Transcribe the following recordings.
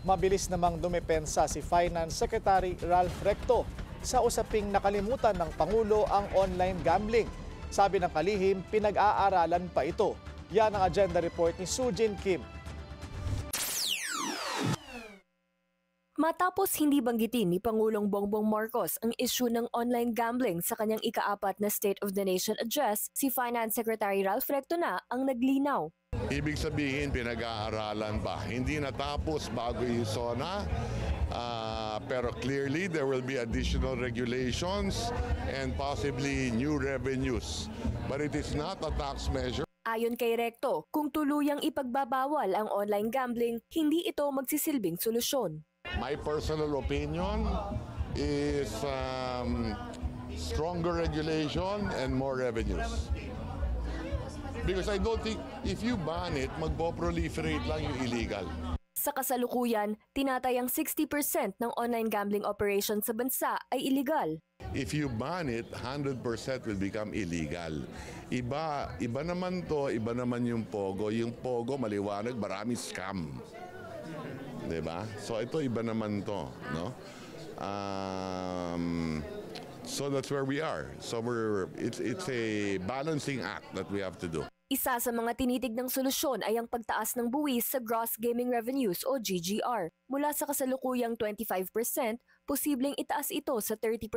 Mabilis namang dumepensa si Finance Secretary Ralph Recto sa usaping nakalimutan ng Pangulo ang online gambling. Sabi ng kalihim, pinag-aaralan pa ito. Yan ang agenda report ni Sujin Kim. Matapos hindi banggitin ni Pangulong Bongbong Marcos ang issue ng online gambling sa kanyang ika-4 na State of the Nation address, si Finance Secretary Ralph Recto na ang naglinaw. Ibig sabihin, pinag-aaralan pa. Hindi natapos bago yung SONA, pero clearly there will be additional regulations and possibly new revenues. But it is not a tax measure. Ayon kay Recto, kung tuluyang ipagbabawal ang online gambling, hindi ito magsisilbing solusyon. My personal opinion is stronger regulation and more revenues. Because I don't think if you ban it, magpo-proliferate lang yung illegal. Sa kasalukuyan, tinatayang 60% ng online gambling operations sa bansa ay illegal. If you ban it, 100% will become illegal. Iba naman to, iba naman yung Pogo. Yung Pogo, maliwanag, maraming scam. Diba? So ito iba naman to, no? So that's where we are. So it's a balancing act that we have to do. Isa sa mga tinitignang solusyon ay ang pagtaas ng buwis sa Gross Gaming Revenues o GGR. Mula sa kasalukuyang 25%, posibleng itaas ito sa 30%,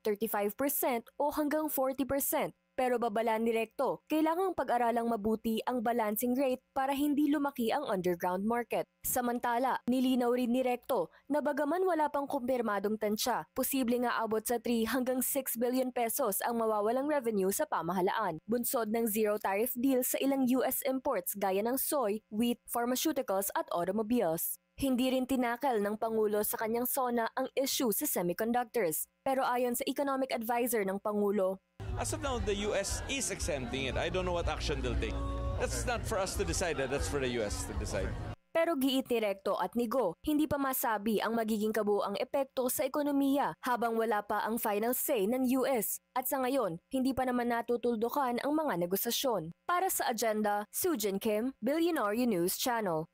35% o hanggang 40%. Pero babala ni Recto, kailangang pag-aralang mabuti ang balancing rate para hindi lumaki ang underground market. Samantala, nilinaw rin ni Recto na bagaman wala pang kumpirmadong tansya, posible nga abot sa 3 hanggang 6 billion pesos ang mawawalang revenue sa pamahalaan. Bunsod ng zero tariff deal sa ilang US imports gaya ng soy, wheat, pharmaceuticals at automobiles. Hindi rin tinakal ng Pangulo sa kanyang SONA ang issue sa semiconductors. Pero ayon sa economic advisor ng Pangulo, as of now, the US is exempting it. I don't know what action they'll take. That's not for us to decide. That's for the US to decide. Pero giit ni Recto at ni Go, hindi pa masabi ang magiging kabuuang epekto sa ekonomiya habang wala pa ang final say ng US. At sa ngayon, hindi pa naman natutuldukan ang mga negosasyon. Para sa agenda, Sujin Kim, Billionaire News Channel.